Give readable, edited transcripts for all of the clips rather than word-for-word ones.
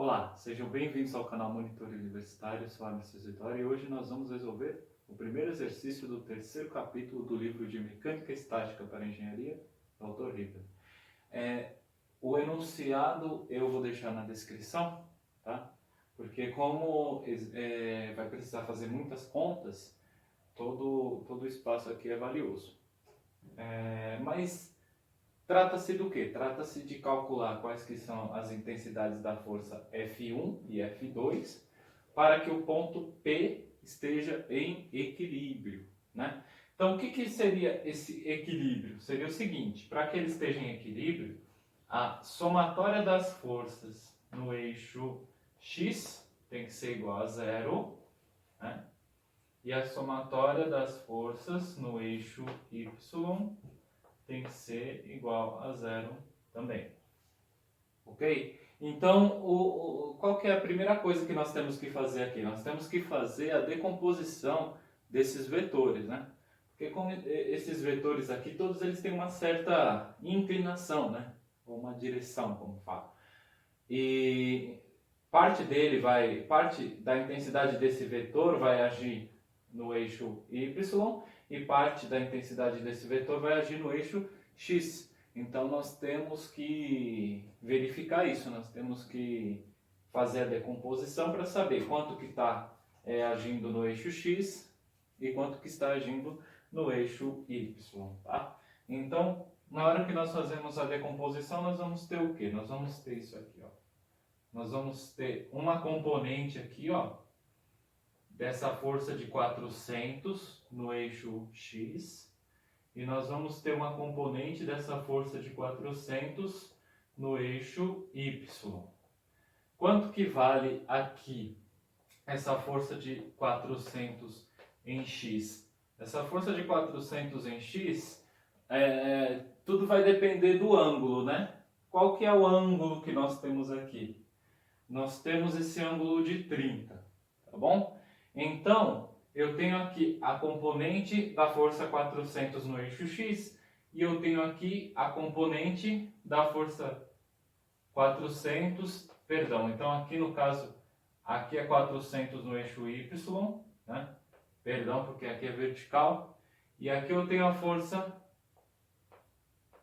Olá, sejam bem-vindos ao canal Monitor Universitário, eu sou Anderson Isidoro e hoje nós vamos resolver o primeiro exercício do terceiro capítulo do livro de Mecânica Estática para Engenharia, do autor Ritter. O enunciado eu vou deixar na descrição, tá? Porque como vai precisar fazer muitas contas, todo o espaço aqui é valioso. Mas trata-se do quê? Trata-se de calcular quais que são as intensidades da força F1 e F2 para que o ponto P esteja em equilíbrio, né? Então, o que seria esse equilíbrio? Seria o seguinte, para que ele esteja em equilíbrio, a somatória das forças no eixo X tem que ser igual a zero, né? E a somatória das forças no eixo Y tem que ser igual a zero também. Ok? Então, qual que é a primeira coisa que nós temos que fazer aqui? Nós temos que fazer a decomposição desses vetores, né? Porque como esses vetores aqui, todos eles têm uma certa inclinação, né? Ou uma direção, como fala. E parte da intensidade desse vetor vai agir no eixo Y e parte da intensidade desse vetor vai agir no eixo X. Então nós temos que verificar isso, nós temos que fazer a decomposição para saber quanto que está agindo no eixo X e quanto que está agindo no eixo Y, tá? Então, na hora que nós fazemos a decomposição, nós vamos ter o quê? Nós vamos ter isso aqui, ó. Nós vamos ter uma componente aqui, ó, dessa força de 400 no eixo X, e nós vamos ter uma componente dessa força de 400 no eixo Y. Quanto que vale aqui essa força de 400 em X? Essa força de 400 em X, tudo vai depender do ângulo, né? Qual que é o ângulo que nós temos aqui? Nós temos esse ângulo de 30, tá bom? Então, eu tenho aqui a componente da força 400 no eixo X e eu tenho aqui a componente da força 400, perdão, então aqui no caso, aqui é 400 no eixo Y, né? Perdão, porque aqui é vertical, e aqui eu tenho a força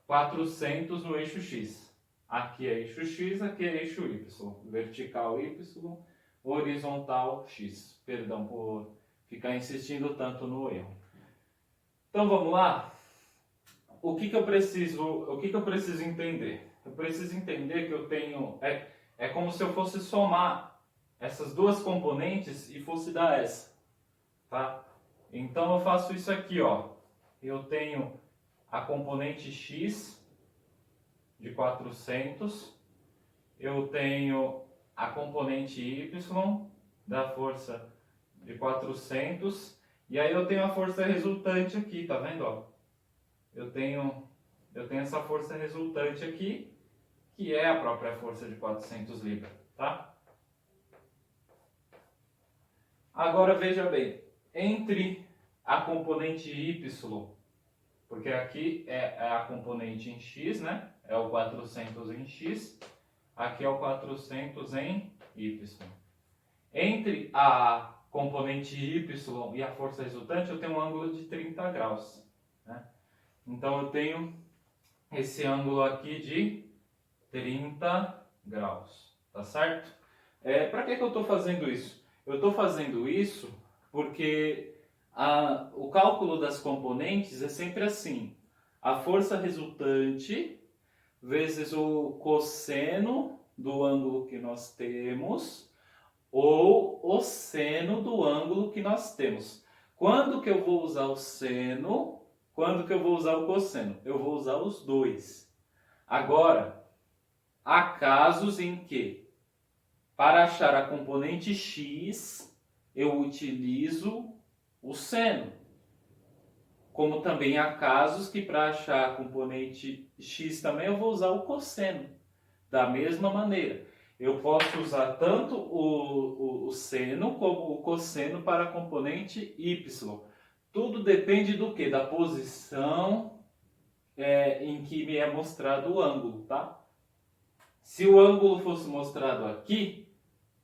400 no eixo X. Aqui é eixo X, aqui é eixo Y, vertical Y, horizontal X. Perdão por ficar insistindo tanto no erro. Então vamos lá? O que eu preciso entender? Eu preciso entender que eu tenho... É como se eu fosse somar essas duas componentes e fosse dar essa. Tá? Então eu faço isso aqui, ó. Eu tenho a componente X de 400. Eu tenho a componente Y da força de 400, e aí eu tenho a força resultante aqui, tá vendo? Ó? Eu tenho essa força resultante aqui, que é a própria força de 400 libras, tá? Agora veja bem, entre a componente Y, porque aqui é a componente em X, né? É o 400 em X, aqui é o 400 em Y. Entre a componente Y e a força resultante, eu tenho um ângulo de 30 graus. Né? Então, eu tenho esse ângulo aqui de 30 graus. Tá certo? Para que eu estou fazendo isso? Eu estou fazendo isso porque o cálculo das componentes é sempre assim. A força resultante vezes o cosseno do ângulo que nós temos, ou o seno do ângulo que nós temos. Quando que eu vou usar o seno? Quando que eu vou usar o cosseno? Eu vou usar os dois. Agora, há casos em que, para achar a componente x, eu utilizo o seno. Como também há casos que, para achar a componente x também, eu vou usar o cosseno. Da mesma maneira. Eu posso usar tanto o seno como o cosseno para a componente y. Tudo depende do que? Da posição em que me é mostrado o ângulo, tá? Se o ângulo fosse mostrado aqui,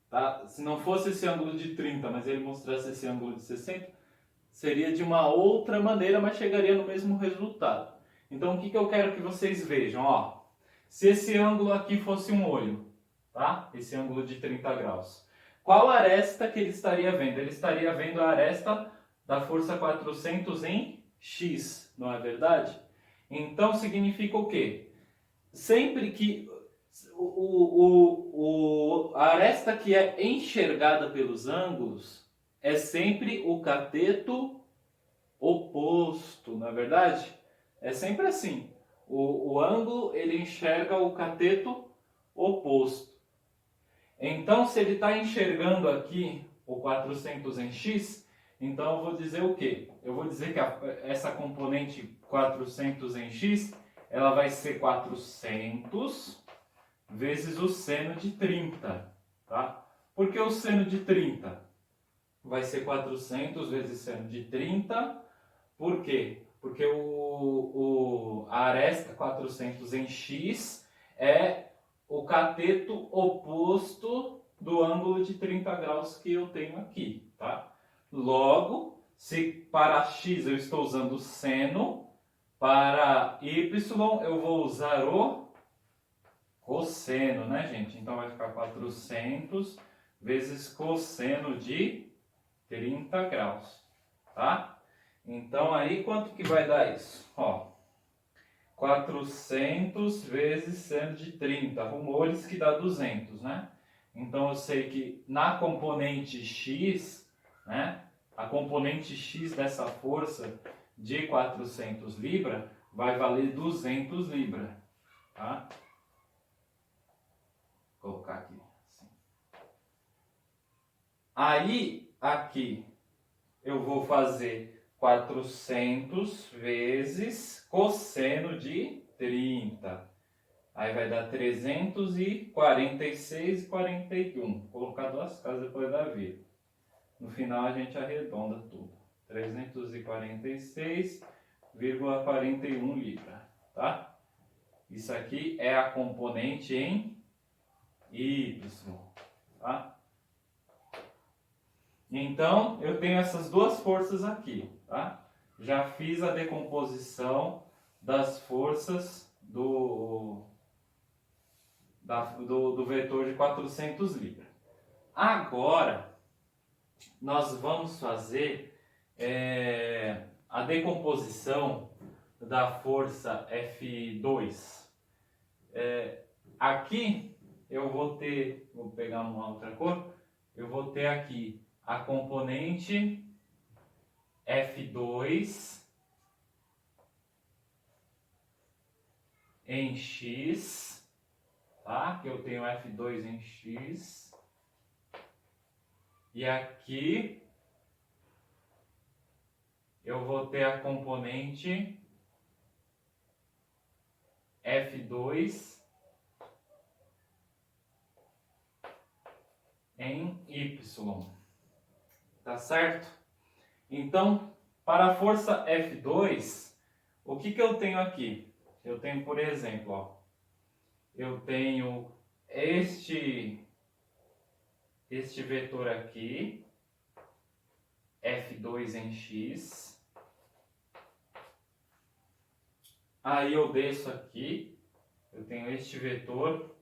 tá? Se não fosse esse ângulo de 30, mas ele mostrasse esse ângulo de 60, seria de uma outra maneira, mas chegaria no mesmo resultado. Então, o que eu quero que vocês vejam? Ó, se esse ângulo aqui fosse um olho, tá? Esse ângulo de 30 graus. Qual aresta que ele estaria vendo? Ele estaria vendo a aresta da força 400 em X, não é verdade? Então, significa o quê? Sempre que a aresta que é enxergada pelos ângulos é sempre o cateto oposto, não é verdade? É sempre assim. O ângulo, ele enxerga o cateto oposto. Então, se ele está enxergando aqui o 400 em x, então eu vou dizer o quê? Eu vou dizer que essa componente 400 em x, ela vai ser 400 vezes o seno de 30, tá? Por que o seno de 30? Vai ser 400 vezes seno de 30. Por quê? Porque a aresta 400 em x é o cateto oposto do ângulo de 30 graus que eu tenho aqui, tá? Logo, se para x eu estou usando o seno, para y eu vou usar o cosseno, né, gente? Então vai ficar 400 vezes cosseno de 30 graus, tá? Então aí quanto que vai dar isso? Ó, 400 vezes seno de 30, rumores que dá 200, né? Então eu sei que na componente x, né? A componente x dessa força de 400 libra vai valer 200 libra, tá? Vou colocar aqui assim. Aí aqui eu vou fazer 400 vezes cosseno de 30. Aí vai dar 346 e 41. Vou colocar duas casas depois da vírgula. No final a gente arredonda tudo. 346,41 libra, tá? Isso aqui é a componente em Y, tá? Então, eu tenho essas duas forças aqui, tá? Já fiz a decomposição das forças do vetor de 400 libras. Agora, nós vamos fazer a decomposição da força F2. Aqui, eu vou pegar uma outra cor, eu vou ter aqui a componente F2 em X, tá? Que eu tenho F2 em X. E aqui eu vou ter a componente F2 em Y. Tá certo? Então, para a força F2, o que eu tenho aqui? Eu tenho, por exemplo, ó, eu tenho este vetor aqui, F2 em X. Aí eu desço aqui, eu tenho este vetor,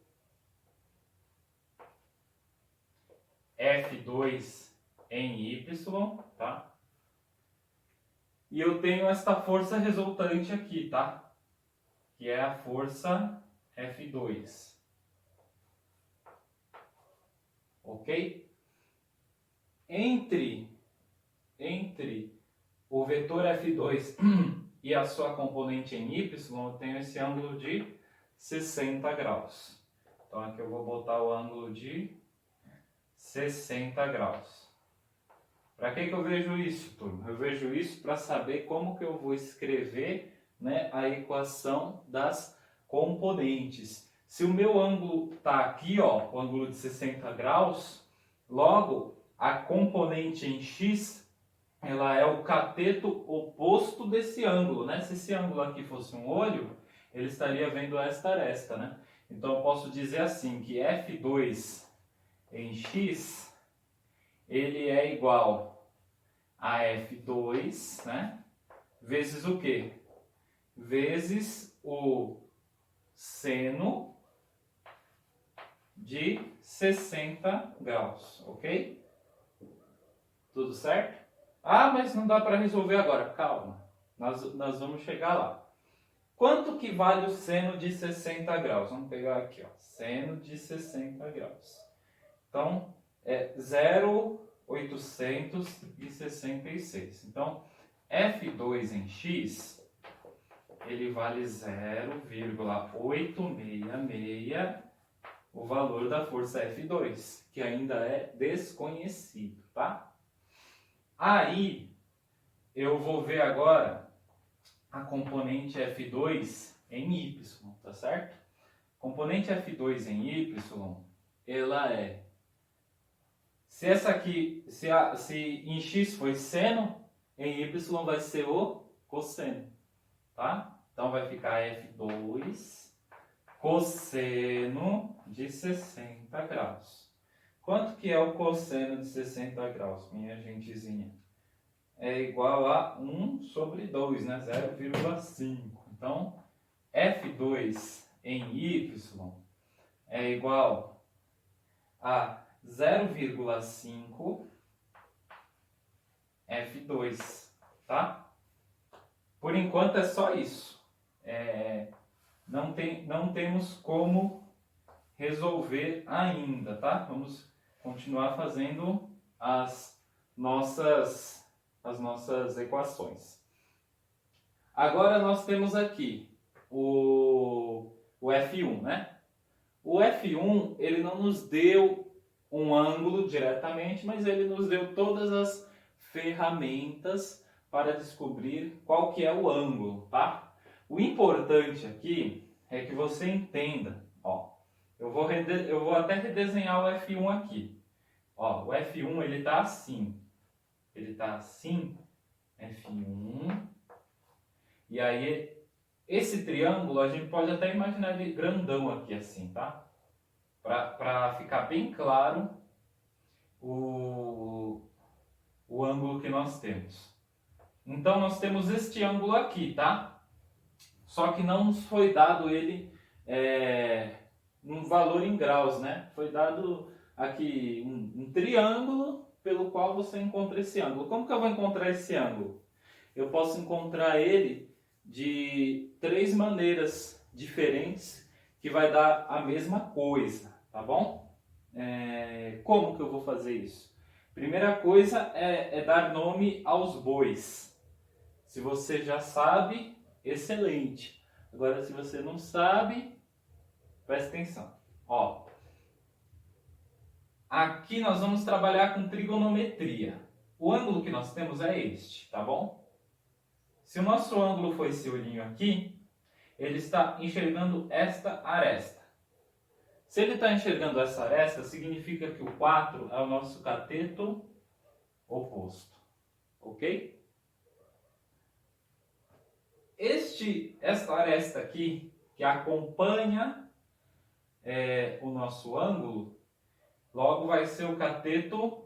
F2 em Y, tá? E eu tenho esta força resultante aqui, tá? Que é a força F2. Ok? Entre o vetor F2 e a sua componente em Y, eu tenho esse ângulo de 60 graus. Então aqui eu vou botar o ângulo de 60 graus. Para que eu vejo isso, turma? Eu vejo isso para saber como que eu vou escrever, né, a equação das componentes. Se o meu ângulo está aqui, ó, o ângulo de 60 graus, logo a componente em x, ela é o cateto oposto desse ângulo, né? Se esse ângulo aqui fosse um olho, ele estaria vendo esta aresta, né? Então eu posso dizer assim que F2 em x, ele é igual a F2, né? Vezes o quê? Vezes o seno de 60 graus, ok? Tudo certo? Ah, mas não dá para resolver agora. Calma, nós vamos chegar lá. Quanto que vale o seno de 60 graus? Vamos pegar aqui, ó, seno de 60 graus. Então, é 0,866. Então, F2 em x, ele vale 0,866, o valor da força F2, que ainda é desconhecido, tá? Aí, eu vou ver agora a componente F2 em y, tá certo? Componente F2 em y, ela é... Se essa aqui, se em x foi seno, em y vai ser o cosseno, tá? Então vai ficar F2 cosseno de 60 graus. Quanto que é o cosseno de 60 graus, minha gentezinha? É igual a 1 sobre 2, né? 0,5. Então, F2 em y é igual a 0,5 F2, tá? Por enquanto é só isso. Não temos como resolver ainda, tá? Vamos continuar fazendo as nossas equações. Agora nós temos aqui o F1, né? O F1, ele não nos deu um ângulo diretamente, mas ele nos deu todas as ferramentas para descobrir qual que é o ângulo, tá? O importante aqui é que você entenda, ó. Eu vou até redesenhar o F1 aqui. Ó, o F1 ele tá assim. Ele tá assim, F1. E aí esse triângulo a gente pode até imaginar ele grandão aqui assim, tá? Para ficar bem claro o ângulo que nós temos. Então nós temos este ângulo aqui, tá? Só que não nos foi dado ele um valor em graus, né? Foi dado aqui um triângulo pelo qual você encontra esse ângulo. Como que eu vou encontrar esse ângulo? Eu posso encontrar ele de 3 maneiras diferentes que vai dar a mesma coisa, tá bom? Como que eu vou fazer isso? Primeira coisa é dar nome aos bois. Se você já sabe, excelente. Agora, se você não sabe, presta atenção. Ó, aqui nós vamos trabalhar com trigonometria. O ângulo que nós temos é este, tá bom? Se o nosso ângulo for esse olhinho aqui, ele está enxergando esta aresta. Se ele está enxergando essa aresta, significa que o 4 é o nosso cateto oposto. Ok? Esta aresta aqui, que acompanha o nosso ângulo, logo vai ser o cateto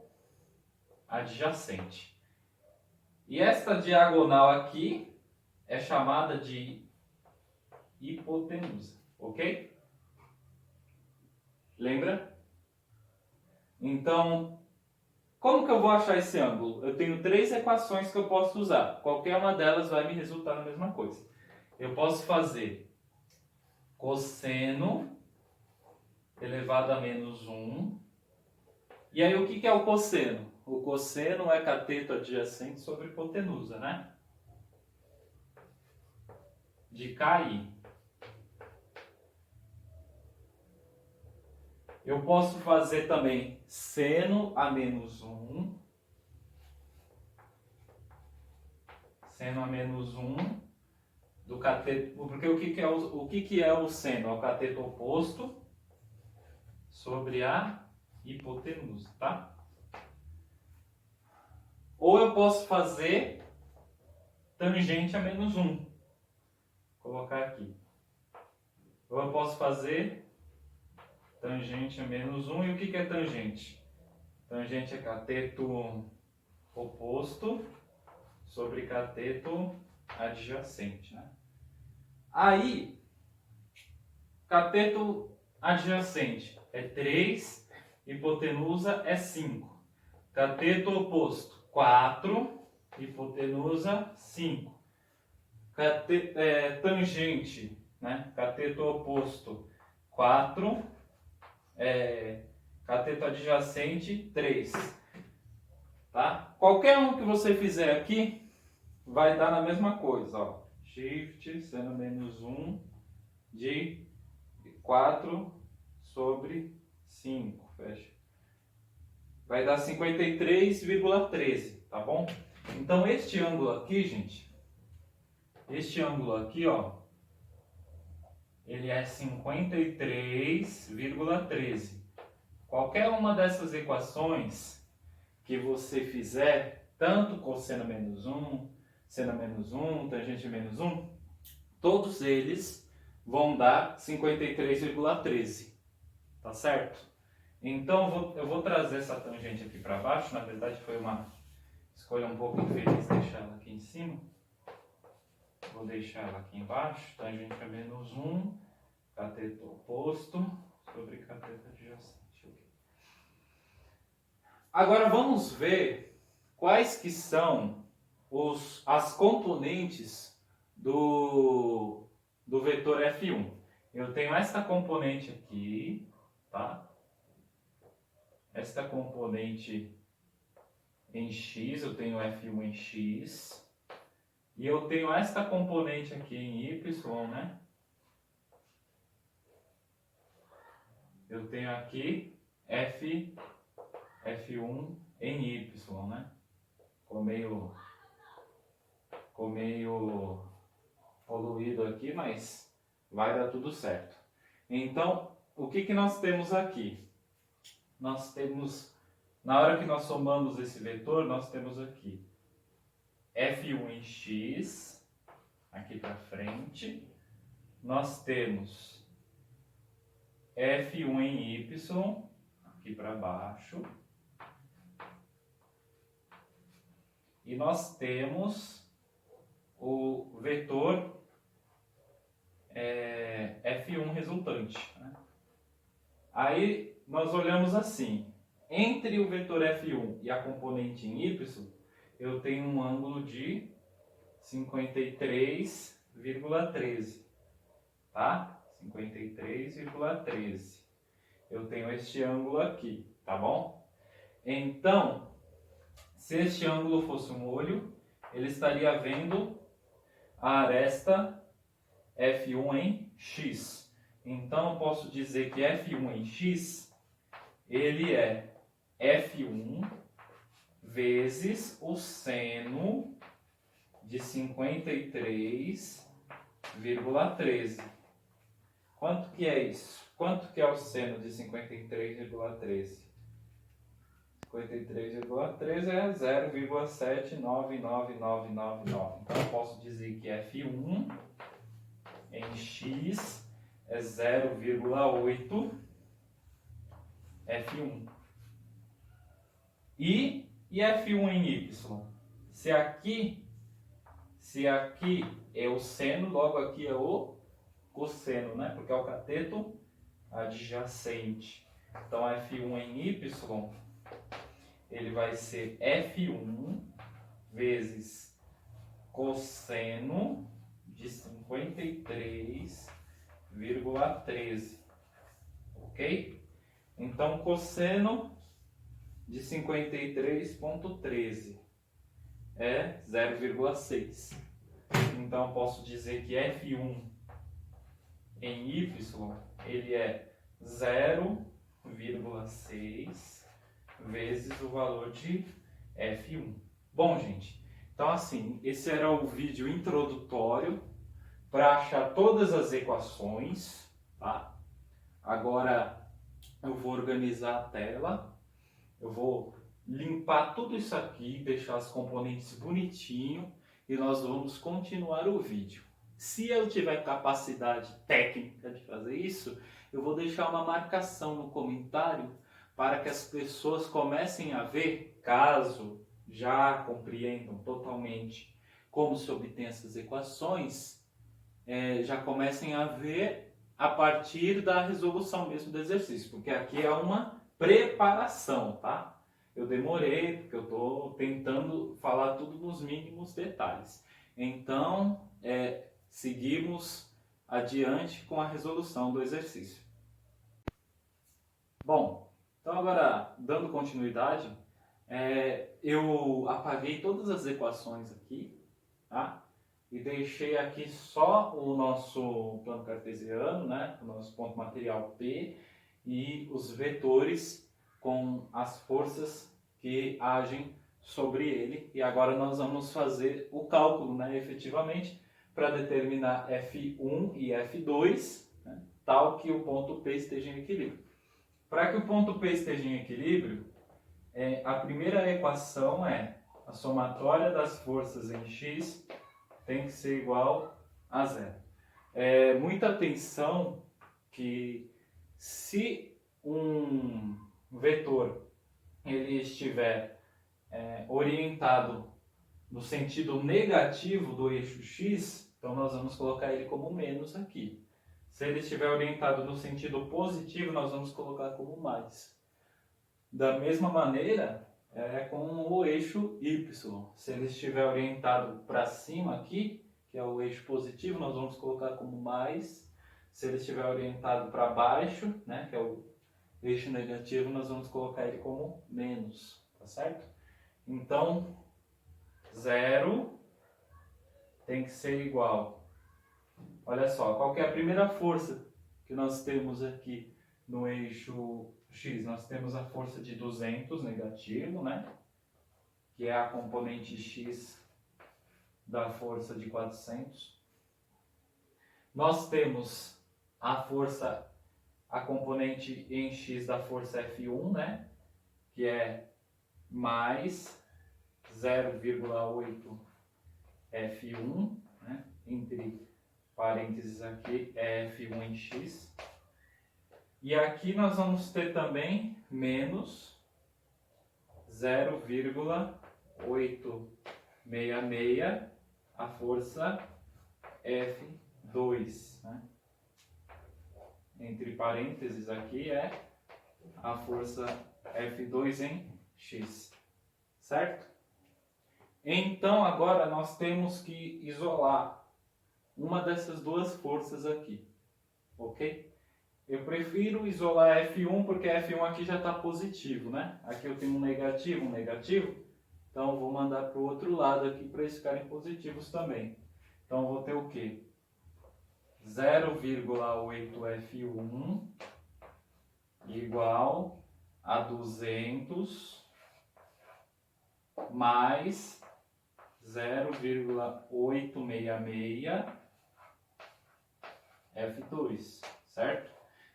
adjacente. E esta diagonal aqui é chamada de hipotenusa, ok? Lembra? Então, como que eu vou achar esse ângulo? Eu tenho 3 equações que eu posso usar. Qualquer uma delas vai me resultar na mesma coisa. Eu posso fazer cosseno elevado a menos 1. E aí, o que é o cosseno? O cosseno é cateto adjacente sobre hipotenusa, né? De KI. Eu posso fazer também seno a menos 1. Seno a menos 1 do cateto. Porque o que é o seno? É o cateto oposto sobre a hipotenusa, tá? Ou eu posso fazer tangente a menos 1. Vou colocar aqui. Ou eu posso fazer Tangente é menos 1. E o que é tangente? Tangente é cateto oposto sobre cateto adjacente, né? Aí, cateto adjacente é 3, hipotenusa é 5. Cateto oposto, 4, hipotenusa 5. Tangente, né? Cateto oposto, 4. Cateto adjacente, 3. Tá? Qualquer um que você fizer aqui vai dar na mesma coisa. Ó. Shift seno menos 1 de 4 sobre 5. Fecha. Vai dar 53,13, tá bom? Então, este ângulo aqui, gente, este ângulo aqui, ó, ele é 53,13. Qualquer uma dessas equações que você fizer, tanto cosseno menos 1, seno menos 1, tangente menos 1, todos eles vão dar 53,13, tá certo? Então, eu vou trazer essa tangente aqui para baixo. Na verdade, foi uma escolha um pouco infeliz deixar ela aqui em cima. Vou deixar ela aqui embaixo. Tangente é menos 1, cateto oposto sobre cateto adjacente. Agora, vamos ver quais que são as componentes do vetor F1. Eu tenho esta componente aqui, tá? Esta componente em x, eu tenho F1 em x. E eu tenho esta componente aqui em y, né? Eu tenho aqui F1 em y, né? Ficou meio poluído aqui, mas vai dar tudo certo. Então, o que nós temos aqui? Nós temos, na hora que nós somamos esse vetor, nós temos aqui F1 em x, aqui para frente. Nós temos F1 em y, aqui para baixo. E nós temos o vetor F1 resultante, né? Aí nós olhamos assim, entre o vetor F1 e a componente em y, eu tenho um ângulo de 53,13, tá? 53,13. Eu tenho este ângulo aqui, tá bom? Então, se este ângulo fosse um olho, ele estaria vendo a aresta F1 em x. Então, eu posso dizer que F1 em x, ele é F1 vezes o seno de 53,13. Quanto que é isso? Quanto que é o seno de 53,13? 53,13 é 0,799999. Então, eu posso dizer que F1 em x é 0,8 F1. E F1 em y? Se aqui é o seno, logo aqui é o cosseno, né? Porque é o cateto adjacente. Então, F1 em y, ele vai ser F1 vezes cosseno de 53,13. Ok? Então, cosseno de 53,13 é 0,6. Então, eu posso dizer que F1 em y, ele é 0,6 vezes o valor de F1. Bom, gente, então assim, esse era o vídeo introdutório para achar todas as equações, tá? Agora eu vou organizar a tela, eu vou limpar tudo isso aqui, deixar as componentes bonitinho e nós vamos continuar o vídeo. Se eu tiver capacidade técnica de fazer isso, eu vou deixar uma marcação no comentário para que as pessoas comecem a ver, caso já compreendam totalmente como se obtém essas equações, já comecem a ver a partir da resolução mesmo do exercício, porque aqui é uma preparação, tá? Eu demorei, porque eu estou tentando falar tudo nos mínimos detalhes. Então, seguimos adiante com a resolução do exercício. Bom, então agora, dando continuidade, eu apaguei todas as equações aqui, tá? E deixei aqui só o nosso plano cartesiano, né? O nosso ponto material P e os vetores com as forças que agem sobre ele. E agora nós vamos fazer o cálculo, né, efetivamente, para determinar F1 e F2, né, tal que o ponto P esteja em equilíbrio. Para que o ponto P esteja em equilíbrio, a primeira equação é a somatória das forças em x tem que ser igual a zero. Muita atenção que se um vetor ele estiver orientado no sentido negativo do eixo x, então nós vamos colocar ele como menos aqui. Se ele estiver orientado no sentido positivo, nós vamos colocar como mais. Da mesma maneira, com o eixo y. Se ele estiver orientado para cima aqui, que é o eixo positivo, nós vamos colocar como mais. Se ele estiver orientado para baixo, né, que é o eixo negativo, nós vamos colocar ele como menos, tá certo? Então, 0 tem que ser igual. Olha só, qual que é a primeira força que nós temos aqui no eixo x? Nós temos a força de 200 negativo, né? Que é a componente x da força de 400. Nós temos a força, a componente em x da força F1, né? Que é mais 0,8 F1, né? Entre parênteses aqui é F1 em x. E aqui nós vamos ter também menos 0,866 a força F2, né? Entre parênteses aqui é a força F2 em x, certo? Então agora nós temos que isolar uma dessas duas forças aqui, ok? Eu prefiro isolar F1 porque F1 aqui já está positivo, né? Aqui eu tenho um negativo, então eu vou mandar para o outro lado aqui para eles ficarem positivos também. Então eu vou ter o quê? 0,8 F1 igual a 200 mais 0,866 F2, certo?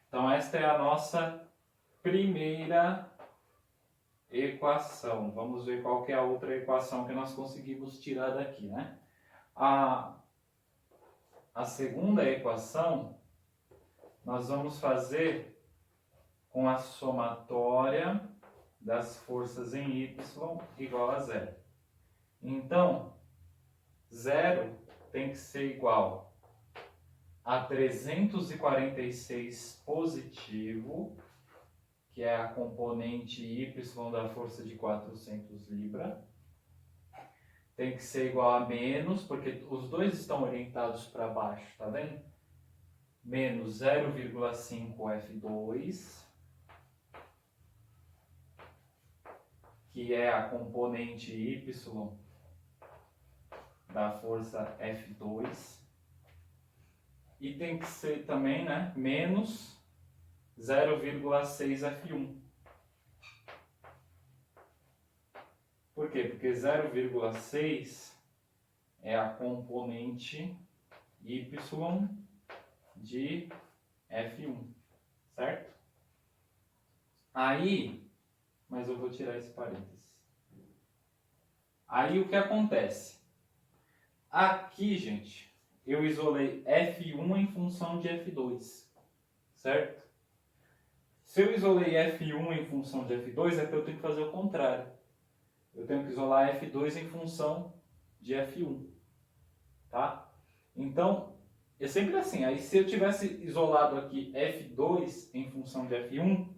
Então esta é a nossa primeira equação. Vamos ver qual que é a outra equação que nós conseguimos tirar daqui, né? A segunda equação nós vamos fazer com a somatória das forças em y igual a zero. Então, 0 tem que ser igual a 346 positivo, que é a componente y da força de 400 libra. Tem que ser igual a menos, porque os dois estão orientados para baixo, tá vendo? Menos 0,5 F2, que é a componente y da força F2. E tem que ser também, né, menos 0,6 F1. Por quê? Porque 0,6 é a componente y de F1, certo? Aí, mas eu vou tirar esse parênteses. Aí o que acontece? Aqui, gente, eu isolei F1 em função de F2, certo? Se eu isolei F1 em função de F2, é que eu tenho que fazer o contrário. Eu tenho que isolar F2 em função de F1, tá? Então, é sempre assim. Aí se eu tivesse isolado aqui F2 em função de F1,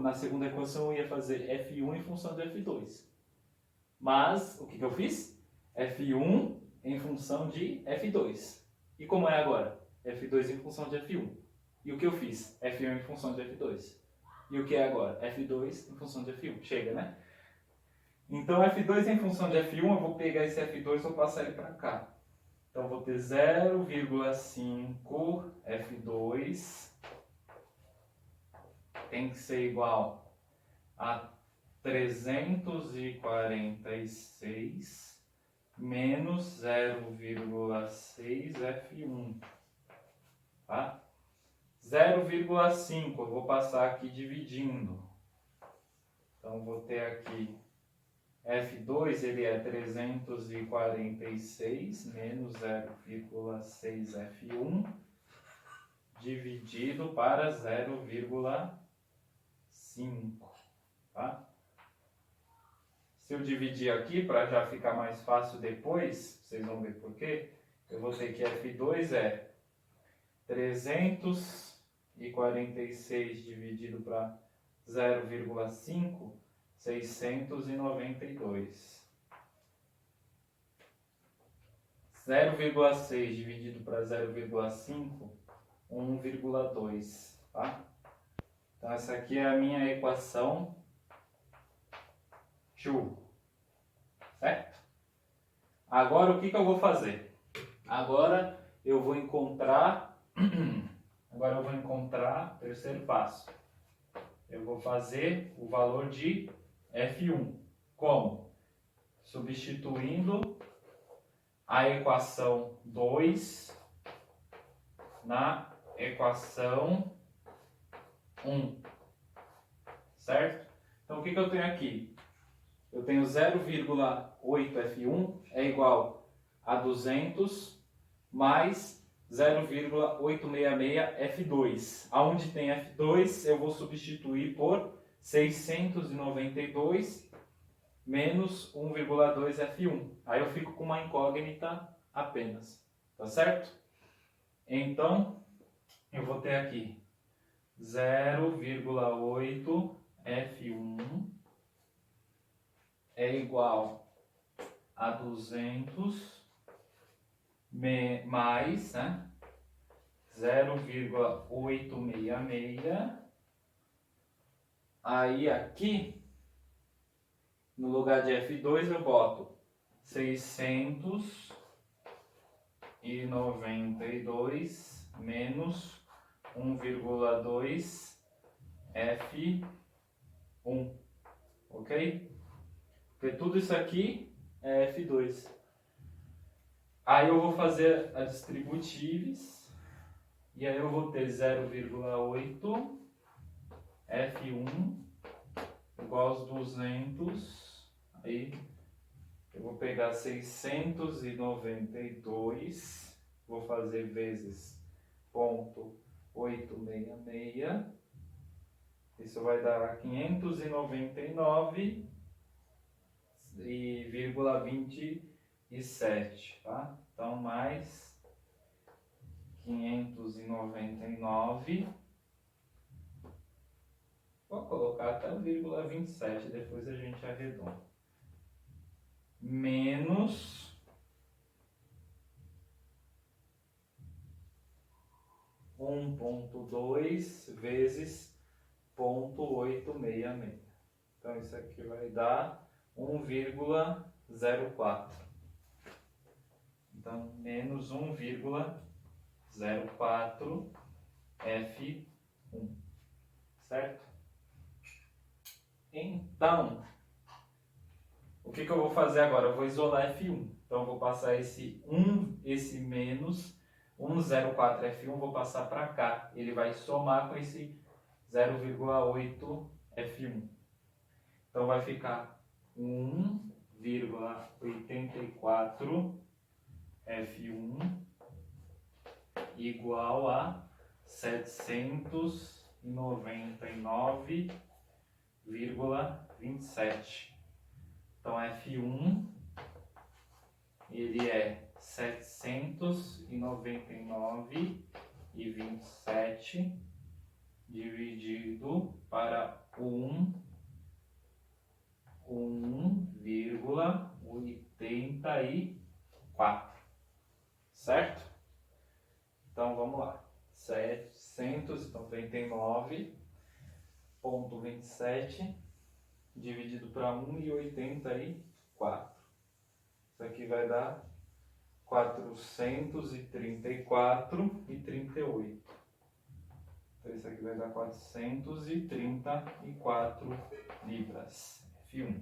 na segunda equação eu ia fazer F1 em função de F2. Mas, o que eu fiz? F1 em função de F2. E como é agora? F2 em função de F1. E o que eu fiz? F1 em função de F2. E o que é agora? F2 em função de F1. Chega, né? Então, F2 em função de F1, eu vou pegar esse F2 e vou passar ele para cá. Então, vou ter 0,5 F2 tem que ser igual a 346 menos 0,6 F1. Tá? 0,5 eu vou passar aqui dividindo. Então, vou ter aqui F2, ele é 346 menos 0,6 F1 dividido para 0,5. Tá? Se eu dividir aqui, para já ficar mais fácil depois, vocês vão ver por quê, eu vou ter que F2 é 346 dividido para 0,5, 692. 0,6 dividido para 0,5, 1,2. Tá? Então, essa aqui é a minha equação 2. Certo? Agora, o que eu vou fazer? Agora, eu vou encontrar o terceiro passo. Eu vou fazer o valor de F1. Como? Substituindo a equação 2 na equação 1. Certo? Então, o que eu tenho aqui? Eu tenho 0,8 F1 é igual a 200 mais 0,866 F2. Aonde tem F2, eu vou substituir por 692 menos 1,2 F1. Aí eu fico com uma incógnita apenas. Tá certo? Então, eu vou ter aqui 0,8 F1 é igual a 200 mais, né, 0,866. Aí aqui, no lugar de F2, eu boto 692 menos 1,2 F1. Ok? Porque tudo isso aqui é F2. Aí eu vou fazer a distributives. E aí eu vou ter 0,8 F1 igual aos 200. Aí eu vou pegar 692. Vou fazer vezes 0,866. Isso vai dar 599,27, tá? Então, mais 599. Vou colocar até o 0,27, depois a gente arredonda. Menos 1,2 vezes 0,866. Então, isso aqui vai dar 1,04. Então, menos 1,04 F1. Certo? Então, o que eu vou fazer agora? Eu vou isolar F1. Então, eu vou passar esse menos 1,04 F1, vou passar para cá. Ele vai somar com esse 0,8 F1. Então, vai ficar 1,84 F1 igual a 799,27. Então, F1, ele é 799,27 dividido para 1,84, certo? Então, vamos lá. 799,27 dividido para 1,84. Isso aqui vai dar 434,38. Então, isso aqui vai dar 434 libras. F1.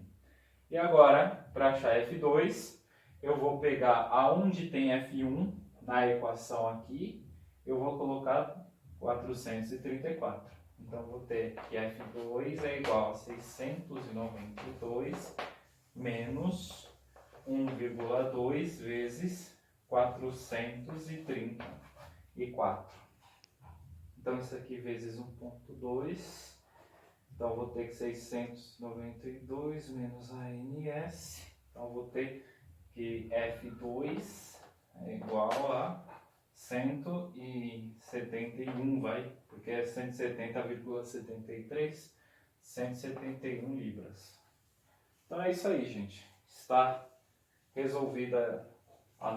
E agora, para achar F2, eu vou pegar aonde tem F1 na equação aqui, eu vou colocar 434. Então, vou ter que F2 é igual a 692 menos 1,2 vezes 434. Então, isso aqui vezes 1,2. Então, vou ter que 692 menos ANS. Então, vou ter que F2 é igual a 171, porque é 170,73, 171 libras. Então é isso aí, gente. Está resolvida o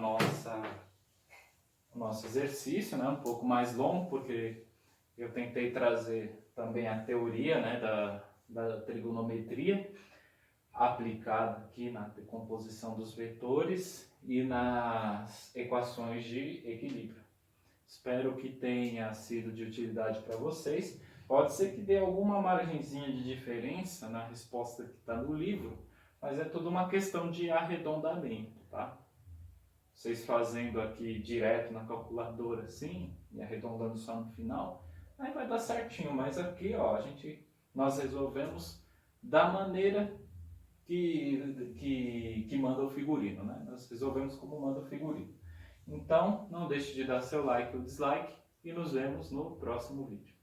nosso exercício, né? Um pouco mais longo, porque eu tentei trazer também a teoria, né, da trigonometria aplicada aqui na decomposição dos vetores e nas equações de equilíbrio. Espero que tenha sido de utilidade para vocês. Pode ser que dê alguma margenzinha de diferença na resposta que está no livro, mas é tudo uma questão de arredondamento, tá? Vocês fazendo aqui direto na calculadora assim, e arredondando só no final, aí vai dar certinho, mas aqui, ó, nós resolvemos da maneira que manda o figurino, né? Nós resolvemos como manda o figurino. Então, não deixe de dar seu like ou dislike e nos vemos no próximo vídeo.